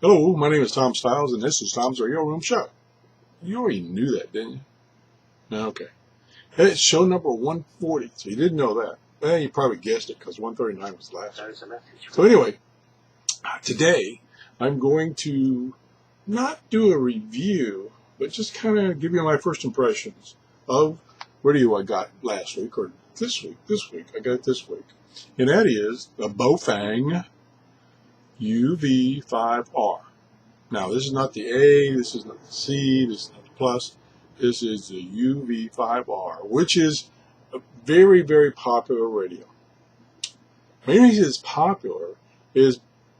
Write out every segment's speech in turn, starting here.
Hello, my name is Tom Stiles, and this is Tom's Radio Room Show. You already knew that, didn't you? Okay. Hey, it's show number 140, so you didn't know that. Well, you probably guessed it, because 139 was last week. So anyway, today, I'm going to not do a review, but just kind of give you my first impressions of radio I got last week, or this week. I got it this week. And that is the Baofeng UV-5R. Now, this is not the A, this is not the C, this is not the plus. This is the UV-5R, which is a very, very popular radio. The main reason it's popular is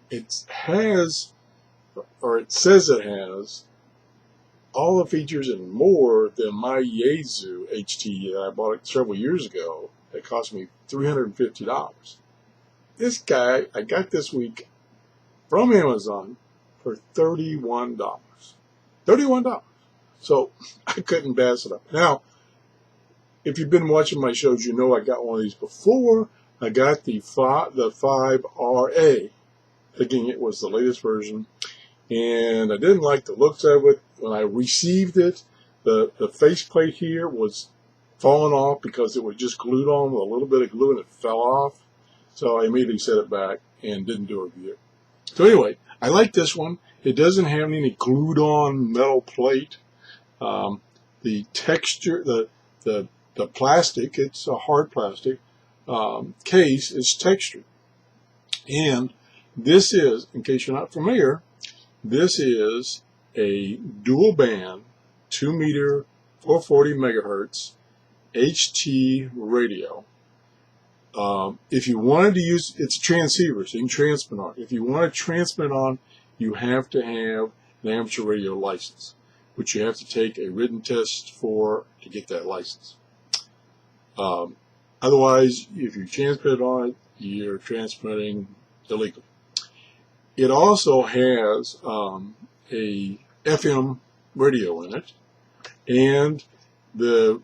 it has, or it says it has, all the features and more than my Yahoo HT that I bought several years ago that cost me $350. This guy I got this week from Amazon for $31. $31. So I couldn't pass it up. Now, if you've been watching my shows, you know I got one of these before. I got the 5RA, thinking it was the latest version, and I didn't like the looks of it. When I received it, the faceplate here was falling off because it was just glued on with a little bit of glue and it fell off. So I immediately set it back and didn't do a review. So anyway, I like this one. It doesn't have any glued on metal plate. The texture, the plastic, it's a hard plastic case, is textured. And this is, in case you're not familiar, this is a dual band 2 meter 440 megahertz HT radio. If you wanted to use, it's a transceiver, so you can transmit on. If you want to transmit on, you have to have an amateur radio license, which you have to take a written test for to get that license. Otherwise, if you transmit on it, you're transmitting illegally. It also has a FM radio in it, and the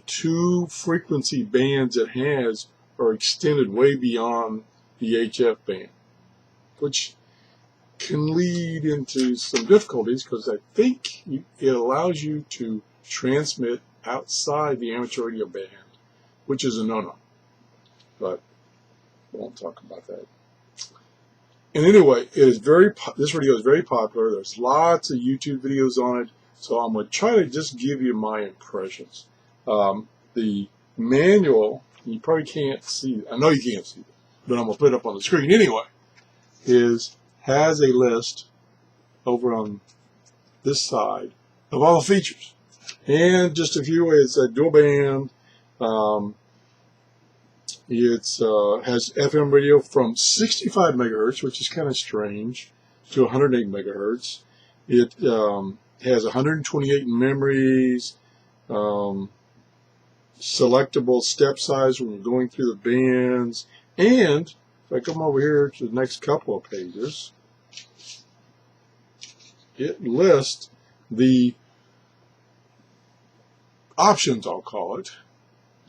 two frequency bands it has are extended way beyond the HF band, which can lead into some difficulties because I think it allows you to transmit outside the amateur radio band, which is a no-no. But we won't talk about that. And anyway, this radio is very popular. There's lots of YouTube videos on it, so I'm going to try to just give you my impressions. The manual, you probably can't see it. I know you can't see it, but I'm going to put it up on the screen anyway, has a list over on this side of all the features. And just a few ways, it's a dual band. It has FM radio from 65 megahertz, which is kind of strange, to 108 megahertz. It has 128 memories, selectable step size when you're going through the bands, and if I come over here to the next couple of pages, it lists the options, I'll call it,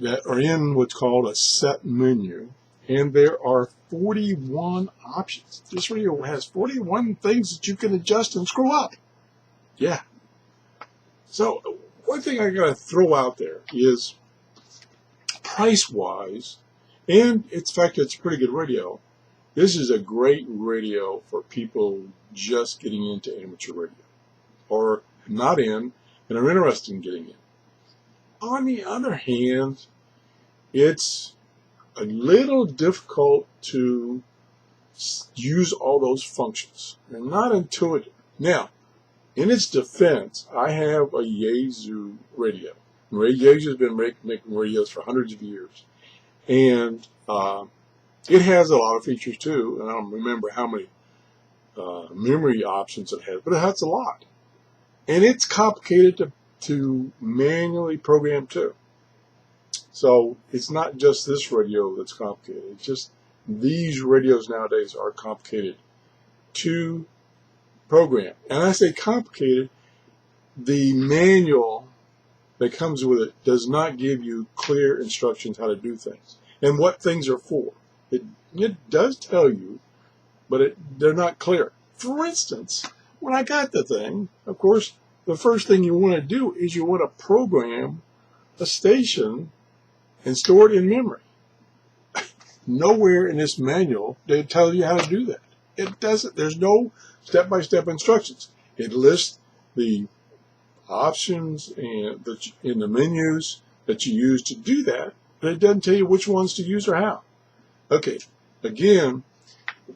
that are in what's called a set menu, and there are 41 options. This radio has 41 things that you can adjust and screw up. Yeah. So one thing I gotta throw out there is price-wise, and it's the fact that it's a pretty good radio. This is a great radio for people just getting into amateur radio, or not in and are interested in getting in. On the other hand, it's a little difficult to use all those functions and not intuitive. Now, in its defense, I have a Yahoo radio. Yahoo's been making radios for hundreds of years, and it has a lot of features too. And I don't remember how many memory options it has, but it has a lot, and it's complicated to manually program too. So it's not just this radio that's complicated. It's just these radios nowadays are complicated to program. And I say complicated, the manual that comes with it does not give you clear instructions how to do things and what things are for. It does tell you, but they're not clear. For instance, when I got the thing, of course, the first thing you want to do is you want to program a station and store it in memory. Nowhere in this manual they tell you how to do that. It doesn't. There's no step-by-step instructions. It lists the options and in the menus that you use to do that, but it doesn't tell you which ones to use or how. Okay, again,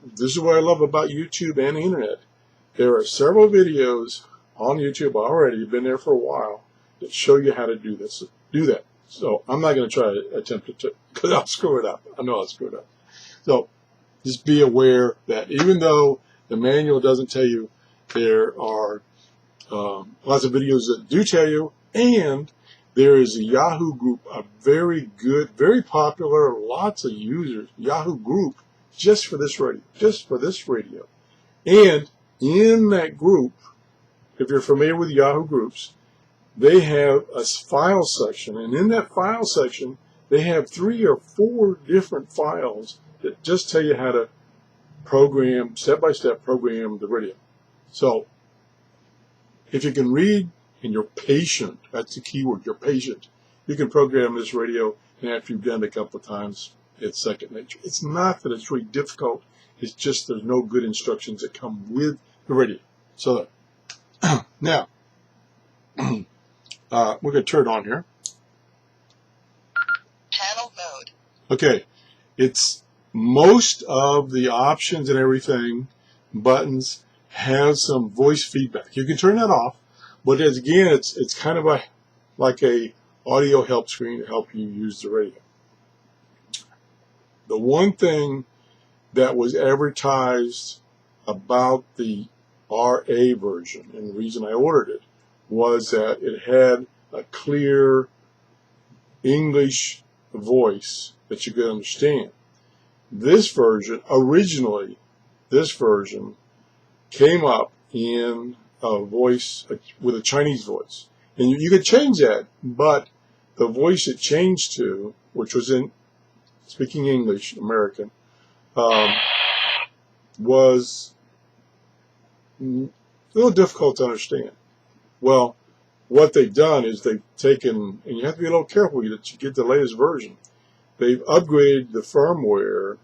this is what I love about YouTube and the internet. There are several videos on YouTube already, you've been there for a while, that show you how to do that. So I'm not going to try to attempt it because I'll screw it up. I know I'll screw it up. So just be aware that even though the manual doesn't tell you, there are lots of videos that do tell you, and there is a Yahoo group, a very good, very popular, lots of users, Yahoo group just for this radio. And in that group, if you're familiar with Yahoo groups, they have a file section, and in that file section, they have 3 or 4 different files that just tell you how to program, step-by-step program the radio. So, if you can read and you're patient, that's the key word, you're patient, you can program this radio, and after you've done it a couple of times, it's second nature. It's not that it's really difficult, it's just there's no good instructions that come with the radio. So, now, we're going to turn it on here. Panel mode. Okay, it's most of the options and everything, buttons, have some voice feedback. You can turn that off, but again, it's kind of like a audio help screen to help you use the radio. The one thing that was advertised about the RA version, and the reason I ordered it, was that it had a clear English voice that you could understand. This version, originally, this version came up in a voice with a Chinese voice. And you could change that, but the voice it changed to, which was in speaking English, American, was a little difficult to understand. Well, what they've done is they've taken, and you have to be a little careful that you get the latest version, they've upgraded the firmware,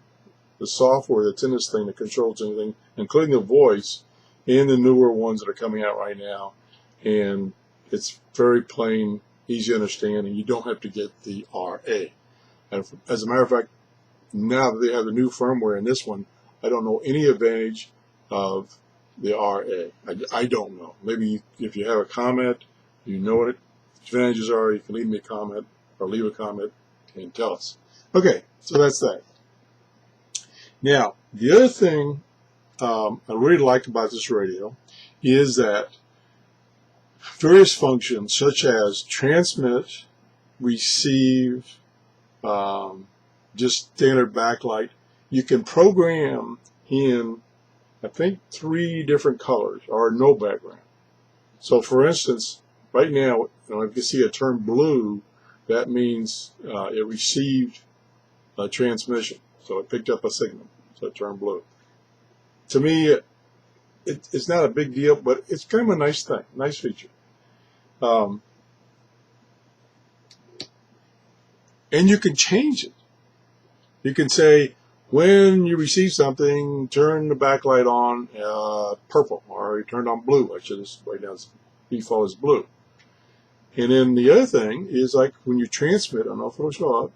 the software that's in this thing that controls anything, including the voice, in the newer ones that are coming out right now. And it's very plain, easy to understand, and you don't have to get the RA. And as a matter of fact, now that they have the new firmware in this one, I don't know any advantage of the RA. I don't know. Maybe if you have a comment, you know what its advantages are, you can leave me a comment or leave a comment and tell us. Okay, so that's that. Now, the other thing I really like about this radio is that various functions such as transmit, receive, just standard backlight, you can program in, I think, 3 different colors or no background. So for instance, right now, if you can see it turn blue, that means it received a transmission. So it picked up a signal, so it turned blue. To me, it's not a big deal, but it's kind of a nice thing, nice feature. And you can change it. You can say, when you receive something, turn the backlight on purple, or you turn it on blue. Actually, this right now, default is blue. And then the other thing is, like when you transmit, I don't know if it'll show up,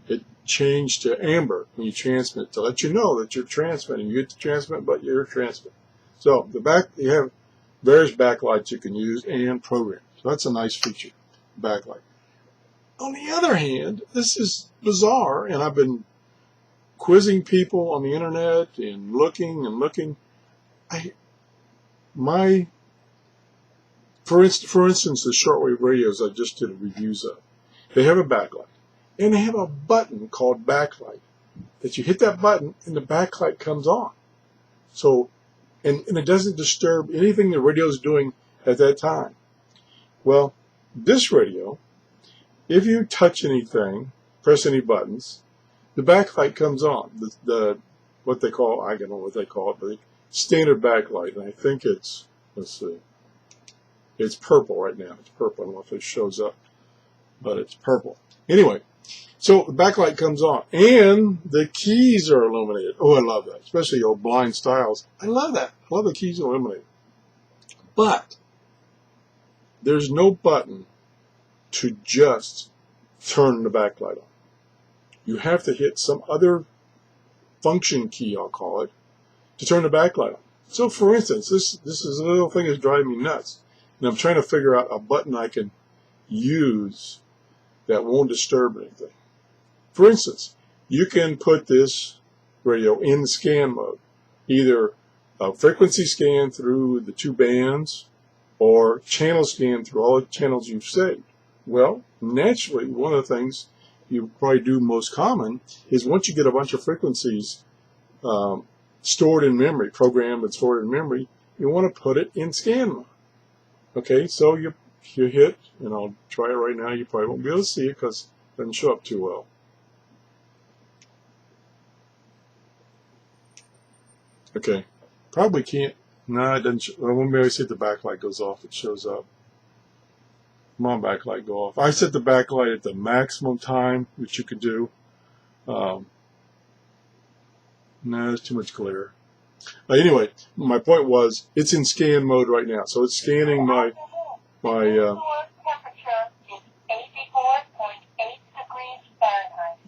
it changed to amber when you transmit to let you know that you're transmitting. You get to transmit, but you're transmitting. So you have various backlights you can use and program. So that's a nice feature, backlight. On the other hand, this is bizarre, and I've been quizzing people on the internet and looking and looking. For instance, the shortwave radios I just did reviews of, they have a backlight, and they have a button called backlight that you hit that button and the backlight comes on. So, and it doesn't disturb anything the radio is doing at that time. Well, this radio, if you touch anything, press any buttons, the backlight comes on. what they call, I don't know what they call it, but standard backlight. And I think it's, let's see, it's purple right now. It's purple. I don't know if it shows up, but it's purple. Anyway, so the backlight comes on, and the keys are illuminated. Oh, I love that, especially old blind styles. I love that. I love the keys illuminated. But there's no button to just turn the backlight on. You have to hit some other function key, I'll call it, to turn the backlight on. So, for instance, this is a little thing that's driving me nuts, and I'm trying to figure out a button I can use that won't disturb anything. For instance, you can put this radio in scan mode, either a frequency scan through the 2 bands or channel scan through all the channels you've saved. Well, naturally, one of the things you probably do most common is once you get a bunch of frequencies stored in memory, programmed and stored in memory, you want to put it in scan mode. Okay, so you hit, and I'll try it right now. You probably won't be able to see it because it doesn't show up too well. Okay, probably can't. No, it doesn't. I won't be able to see if the backlight goes off. It shows up. Come on, backlight, go off. I set the backlight at the maximum time, which you could do. No, there's too much glare. Anyway, my point was, it's in scan mode right now, so it's scanning my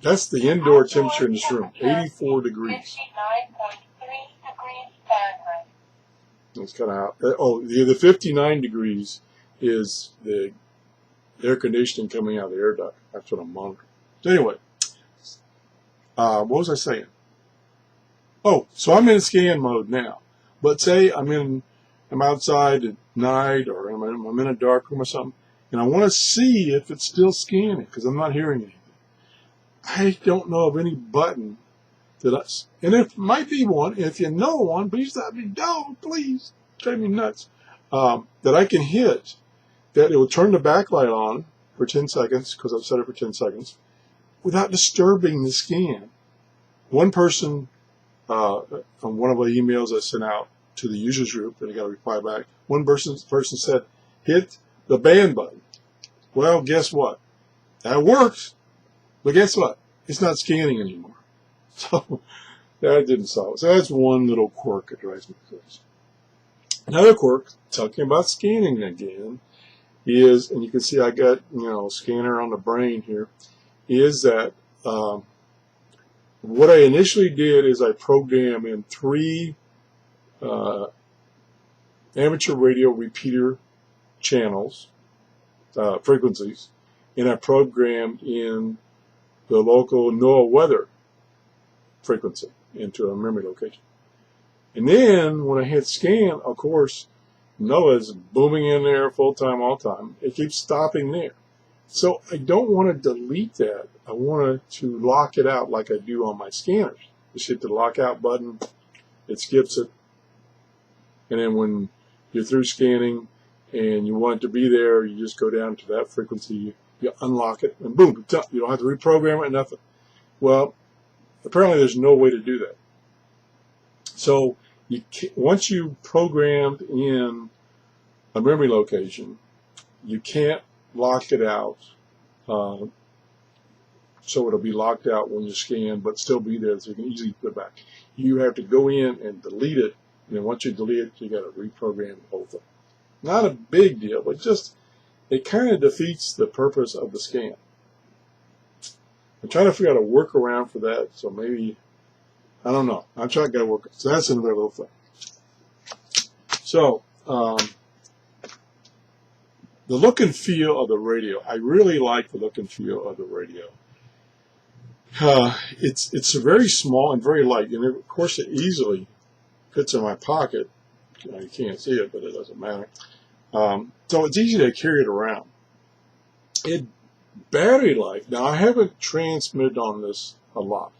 that's the indoor temperature in this room, 84 degrees. It's kind of out. Oh, the 59 degrees is the air conditioning coming out of the air duct. That's what I'm monitoring. So anyway, what was I saying? Oh, so I'm in scan mode now. But say I'm outside at night, or I'm in a dark room or something, and I want to see if it's still scanning because I'm not hearing anything. I don't know of any button and it might be one. If you know one, please let me know. Please, drive me nuts. That I can hit that it will turn the backlight on for 10 seconds because I've set it for 10 seconds without disturbing the scan. One person from one of the emails I sent out to the users group, and I got a reply back. One person said, hit the band button. Well, guess what? That works, but guess what? It's not scanning anymore. So that didn't solve it. So that's one little quirk that drives me crazy. Another quirk, talking about scanning again, is, and you can see I got scanner on the brain here, is that what I initially did is I programmed in 3 amateur radio repeater channels, frequencies, and I programmed in the local NOAA weather frequency into a memory location. And then when I hit scan, of course, NOAA's booming in there full time, all time. It keeps stopping there. So I don't want to delete that. I want to lock it out like I do on my scanners. Just hit the lockout button, it skips it, and then when you're through scanning and you want it to be there, you just go down to that frequency, you unlock it, and boom, it's up. You don't have to reprogram it, nothing. Well, apparently there's no way to do that. So once you programmed in a memory location, you can't lock it out so it'll be locked out when you scan, but still be there so you can easily put it back. You have to go in and delete it, and then once you delete it, you got to reprogram the whole thing. Not a big deal, but just it kind of defeats the purpose of the scan. I'm trying to figure out a workaround for that, so maybe, I don't know. I'm trying to get a workaround. So that's another little thing. So, the look and feel of the radio. I really like the look and feel of the radio. It's very small and very light, and of course it easily fits in my pocket. You can't see it, but it doesn't matter. So it's easy to carry it around. Battery life. Now I haven't transmitted on this a lot,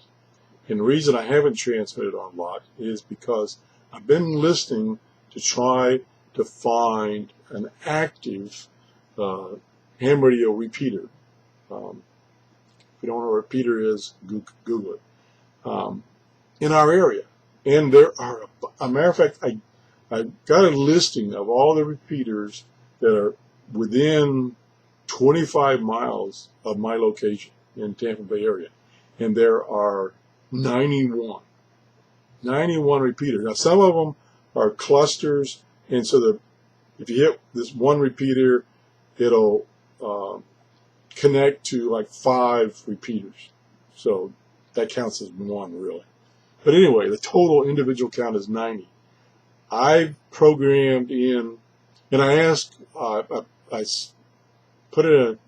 and the reason I haven't transmitted on a lot is because I've been listening to try to find an active ham radio repeater. If you don't know what a repeater is, Google it. In our area, And there are, a matter of fact, I got a listing of all the repeaters that are within 25 miles of my location in Tampa Bay area. And there are 91 repeaters. Now, some of them are clusters, and so if you hit this one repeater, it'll connect to like 5 repeaters. So that counts as one, really. But anyway, the total individual count is 90. I programmed in, and I asked, I put an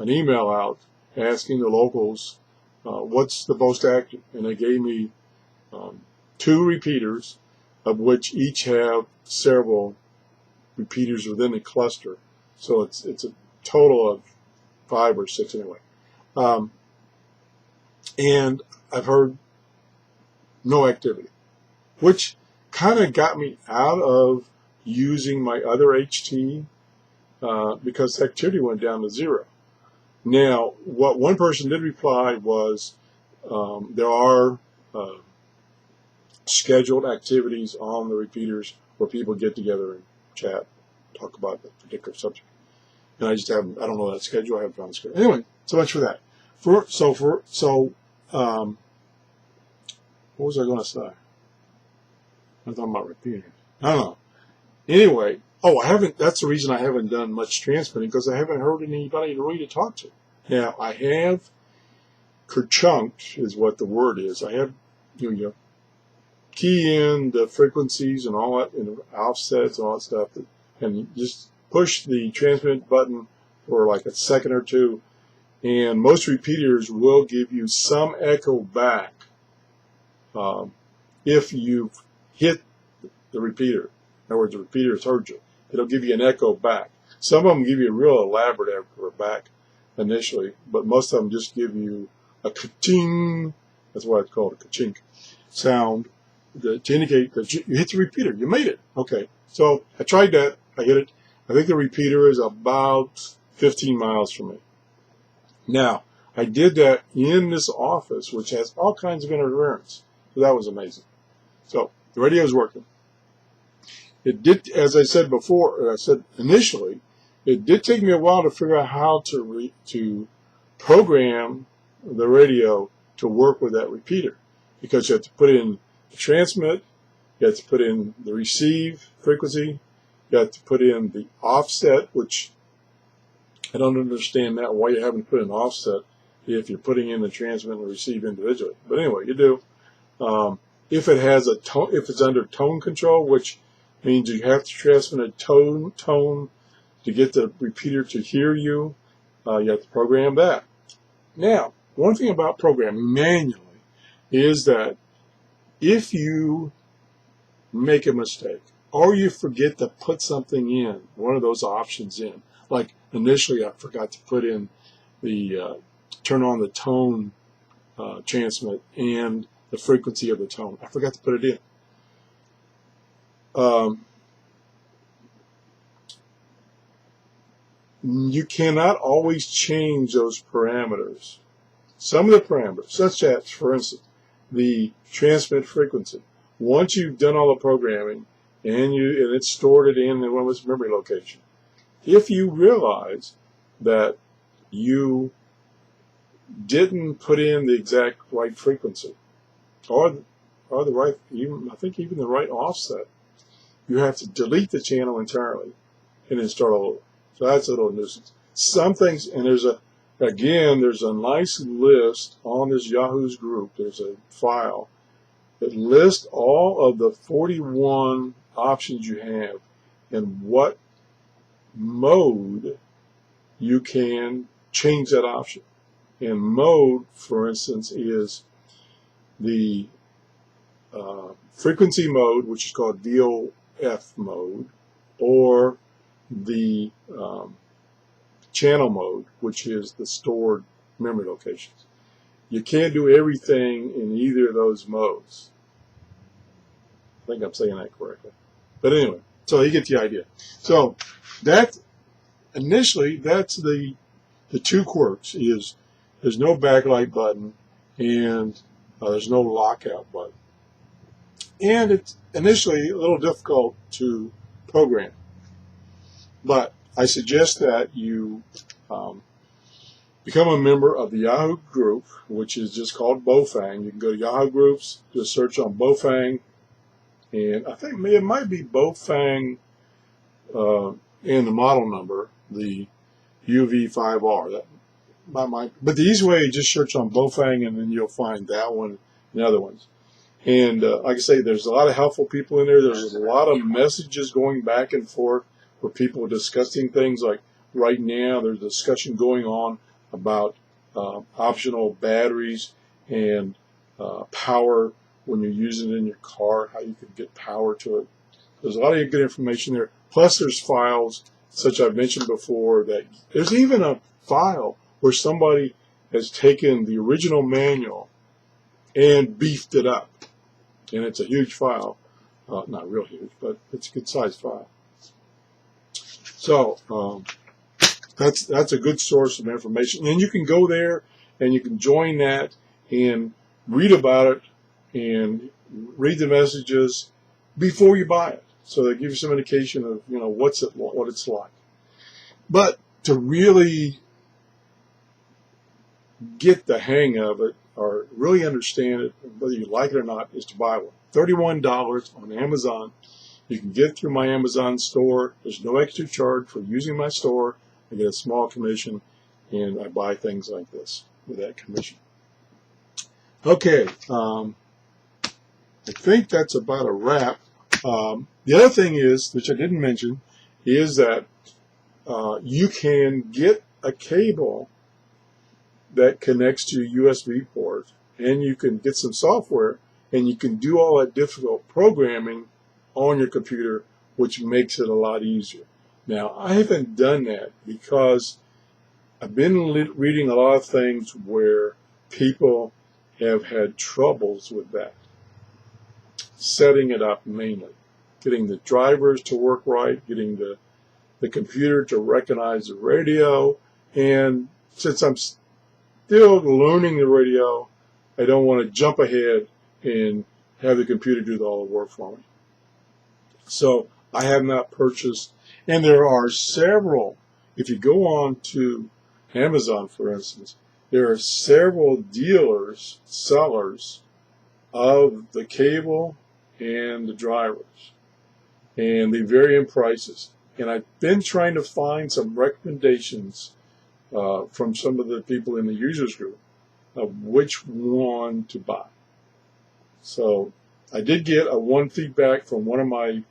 email out asking the locals what's the most active, and they gave me 2 repeaters, of which each have several repeaters within the cluster. So it's a total of 5 or 6 anyway. And I've heard no activity, which kind of got me out of using my other HT because activity went down to 0. Now, what one person did reply was there are scheduled activities on the repeaters where people get together and chat, talk about the particular subject. And I just haven't, I don't know that schedule, I haven't found the schedule. Anyway, so much for that. What was I going to say? I'm talking about repeaters. I don't know. Anyway, that's the reason I haven't done much transmitting, because I haven't heard anybody really to talk to. Now, I have kerchunked, is what the word is. I have, you key in the frequencies and all that, and offsets and all that stuff, and just push the transmit button for like a second or two, and most repeaters will give you some echo back if you've hit the repeater. In other words, the repeater has heard you. It'll give you an echo back. Some of them give you a real elaborate echo back initially, but most of them just give you a ka-ching, that's why it's called a ka-chink sound, to indicate that you hit the repeater. You made it. Okay, so I tried that. I hit it. I think the repeater is about 15 miles from me. Now, I did that in this office, which has all kinds of interference. So that was amazing. So the radio is working. It did, as I said before, I said initially, it did take me a while to figure out how to program the radio to work with that repeater, because you have to put in the transmit, you have to put in the receive frequency, you have to put in the offset, which I don't understand that, why you haven't put an offset if you're putting in the transmit and the receive individually. But anyway, you do. If it has a tone, if it's under tone control, which means you have to transmit a tone to get the repeater to hear you, you have to program that. Now, one thing about programming manually is that if you make a mistake or you forget to put something in, one of those options in, like initially I forgot to put in the turn on the tone transmit and the frequency of the tone. I forgot to put it in. You cannot always change those parameters. Some of the parameters, such as, for instance, the transmit frequency. Once you've done all the programming and it's stored it in one of its memory location, if you realize that you didn't put in the exact right frequency or the right, I think even the right offset, you have to delete the channel entirely and then start all over. So that's a little nuisance. Some things, and there's a nice list on this Yahoo's group. There's a file that lists all of the 41 options you have and what mode you can change that option. And mode, for instance, is the frequency mode, which is called VOF mode, or the channel mode, which is the stored memory locations. You can't do everything in either of those modes. I think I'm saying that correctly. But anyway, so you get the idea. So that initially, that's the two quirks, is there's no backlight button, and There's no lockout button. And it's initially a little difficult to program. But I suggest that you become a member of the Yahoo Group, which is just called Baofeng. You can go to Yahoo Groups, just search on Baofeng, and I think it might be Baofeng and the model number, the UV-5R. But the easy way is just search on Baofeng, and then you'll find that one and other ones. And like I say, there's a lot of helpful people in there. There's a lot of messages going back and forth where people are discussing things. Like right now, there's a discussion going on about optional batteries and power when you're using it in your car, how you can get power to it. There's a lot of good information there. Plus, there's files, such I've mentioned before, that there's even a file where somebody has taken the original manual and beefed it up. And it's a huge file. Not real huge, but it's a good sized file. So that's a good source of information. And you can go there and you can join that and read about it and read the messages before you buy it. So they give you some indication of what it's like. But to really get the hang of it or really understand it, whether you like it or not, is to buy one. $31 on Amazon. You can get it through my Amazon store. There's no extra charge for using my store. I get a small commission, and I buy things like this with that commission. Okay, I think that's about a wrap. The other thing is, which I didn't mention, is that you can get a cable that connects to a USB port, and you can get some software, and you can do all that difficult programming on your computer, which makes it a lot easier. Now, I haven't done that because I've been reading a lot of things where people have had troubles with that. Setting it up mainly. Getting the drivers to work right, getting the computer to recognize the radio, and since I'm still learning the radio, I don't want to jump ahead and have the computer do all the work for me. So I have not purchased, and there are several, if you go on to Amazon, for instance, there are several dealers, sellers of the cable and the drivers, and they vary in prices. And I've been trying to find some recommendations from some of the people in the users group of which one to buy. So I did get one feedback from one of my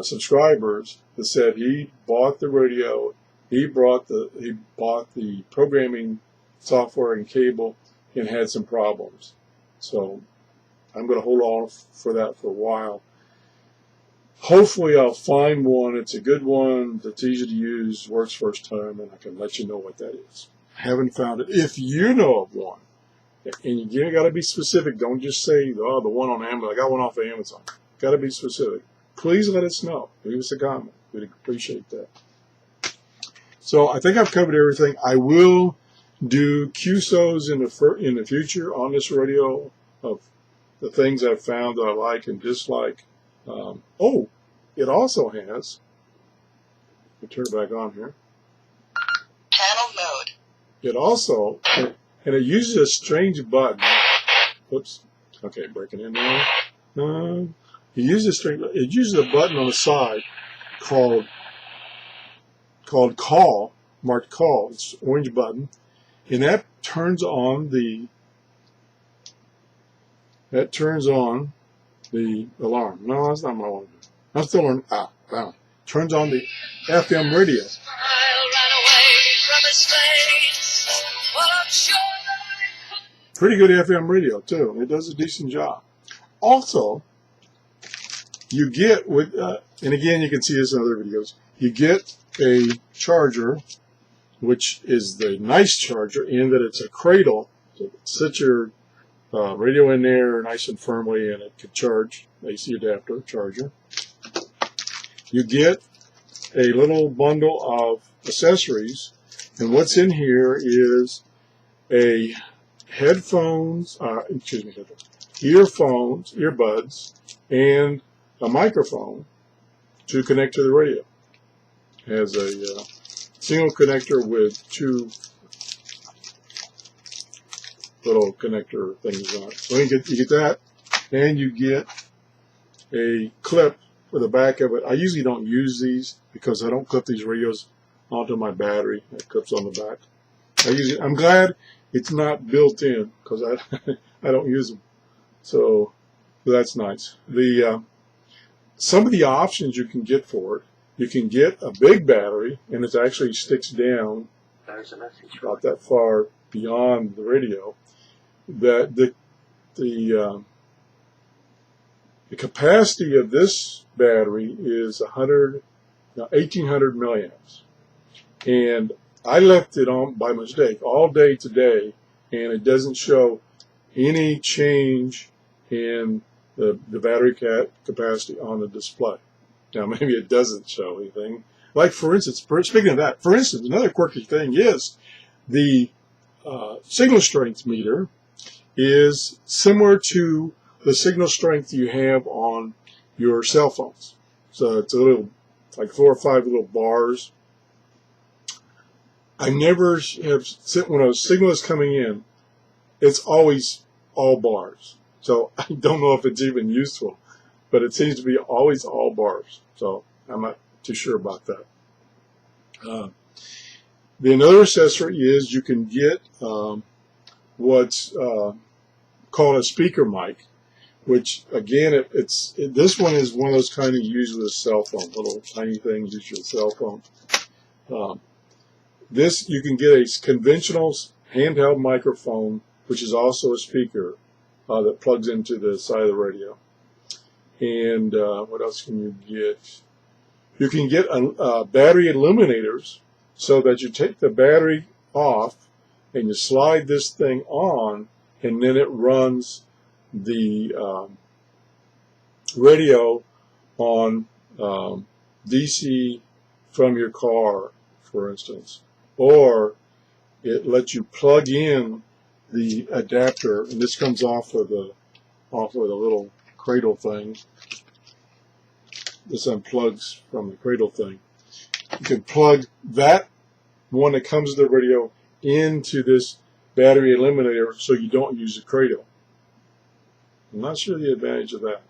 subscribers that said he bought the radio, he bought the programming software and cable, and had some problems. So I'm going to hold on for that for a while. Hopefully I'll find one. It's a good one that's easy to use, works first time, and I can let you know what that is. I haven't found it. If you know of one, and you got to be specific. Don't just say, oh, the one on Amazon. I got one off of Amazon. Got to be specific. Please let us know. Leave us a comment. We'd appreciate that. So I think I've covered everything. I will do QSOs in the future on this radio of the things I've found that I like and dislike. It also has, let me turn it back on here. Panel mode. It also, and it uses a strange button. Oops. Okay, breaking in there. It uses a button on the side called call, marked call. It's an orange button, and that turns on the alarm. No, that's not my alarm. I'm still on. Wow. Turns on the FM radio. Pretty good FM radio too. It does a decent job. Also, you get with, and again, you can see this in other videos. You get a charger, which is the nice charger in that it's a cradle. So set your radio in there nice and firmly, and it can charge. AC adapter charger. You get a little bundle of accessories, and what's in here is a headphones, earbuds, and a microphone to connect to the radio. It has a single connector with two little connector things on it. So you get that, and you get a clip for the back of it. I usually don't use these because I don't clip these radios onto my battery. It clips on the back. I'm glad it's not built in because I don't use them. So that's nice. Some of the options you can get for it, you can get a big battery, and it actually sticks down about that far beyond the radio. The capacity of this battery is 1,800 milliamps, and I left it on by mistake all day today, and it doesn't show any change in the battery capacity on the display. Now maybe it doesn't show anything. Like for instance, speaking of that, for instance, another quirky thing is the signal strength meter is similar to the signal strength you have on your cell phones. So it's a little, like 4 or 5 little bars. I never have, when a signal is coming in, it's always all bars. So I don't know if it's even useful, but it seems to be always all bars. So I'm not too sure about that. The another accessory is you can get what's called a speaker mic, which again, this one is one of those kind of used with a cell phone, little tiny things use your cell phone. This you can get a conventional handheld microphone, which is also a speaker that plugs into the side of the radio. And what else can you get? You can get battery illuminators, so that you take the battery off and you slide this thing on, and then it runs the radio on DC from your car, for instance. Or it lets you plug in the adapter, and this comes off with a little cradle thing. This unplugs from the cradle thing. You can plug that one that comes to the radio into this battery eliminator so you don't use the cradle. I'm not sure the advantage of that.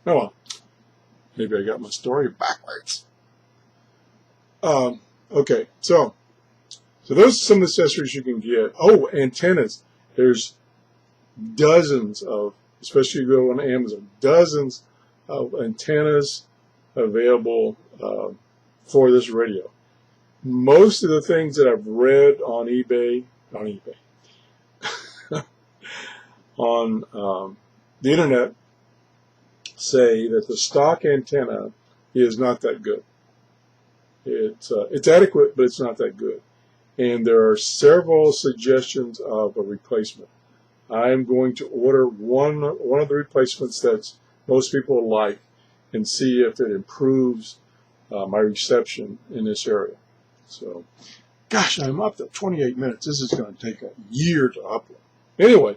Oh well, maybe I got my story backwards. Okay, so those are some accessories you can get. Oh, antennas. There's dozens of, especially if you go on Amazon, dozens of antennas available for this radio. Most of the things that I've read on eBay, on the internet, say that the stock antenna is not that good. It's adequate, but it's not that good. And there are several suggestions of a replacement. I'm going to order one of the replacements that most people like and see if it improves my reception in this area. So, gosh, I'm up to 28 minutes. This is going to take a year to upload. Anyway,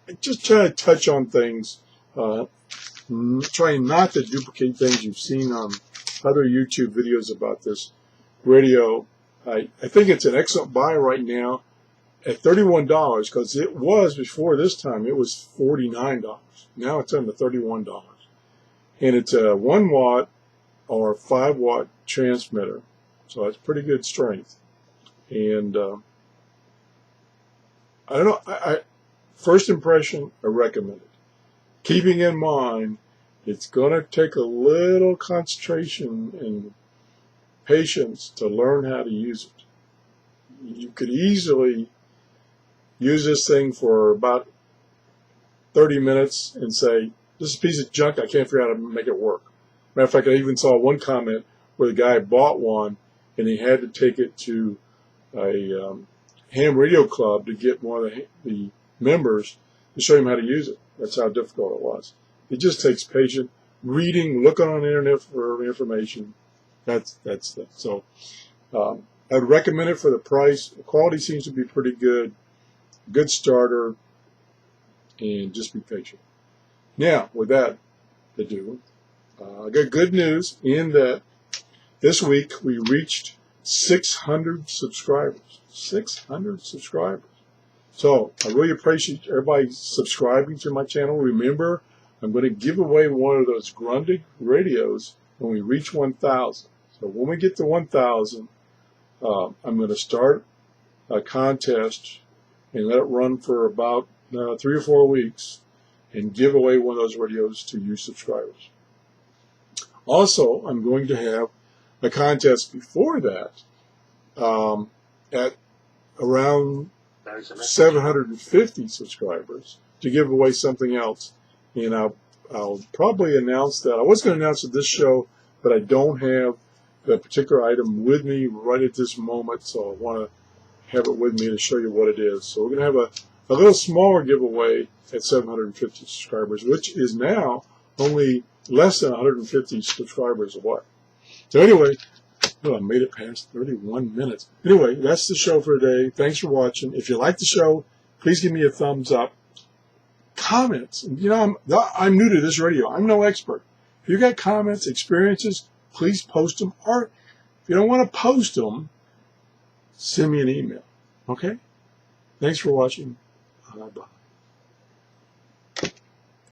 I just try to touch on things, trying not to duplicate things you've seen on other YouTube videos about this radio. I think it's an excellent buy right now at $31, because it was, before this time, it was $49. Now it's under $31. And it's a 1 watt or 5 watt transmitter, so it's pretty good strength. And I don't know, first impression, I recommend it. Keeping in mind, it's going to take a little concentration and patience to learn how to use it. You could easily use this thing for about 30 minutes and say, this is a piece of junk, I can't figure out how to make it work. Matter of fact, I even saw one comment where the guy bought one and he had to take it to a ham radio club to get one of the members to show him how to use it. That's how difficult it was. It just takes patience, reading, looking on the internet for information. That's it. So I'd recommend it for the price. The quality seems to be pretty good. Good starter, and just be patient. Now, with that ado, I got good news in that this week we reached 600 subscribers. 600 subscribers. So I really appreciate everybody subscribing to my channel. Remember, I'm going to give away one of those Grundig radios when we reach 1,000. So when we get to 1,000, I'm going to start a contest and let it run for about 3 or 4 weeks and give away one of those radios to you subscribers. Also, I'm going to have a contest before that at around 750 subscribers to give away something else. And I'll probably announce that. I was going to announce it this show, but I don't have the particular item with me right at this moment, so I want to have it with me to show you what it is. So we're going to have a little smaller giveaway at 750 subscribers, which is now only less than 150 subscribers away. So anyway, I made it past 31 minutes. Anyway, that's the show for today. Thanks for watching. If you like the show, please give me a thumbs up. Comments. You know, I'm new to this radio. I'm no expert. If you got comments, experiences, please post them. Or if you don't want to post them, send me an email. Okay? Thanks for watching. Bye-bye.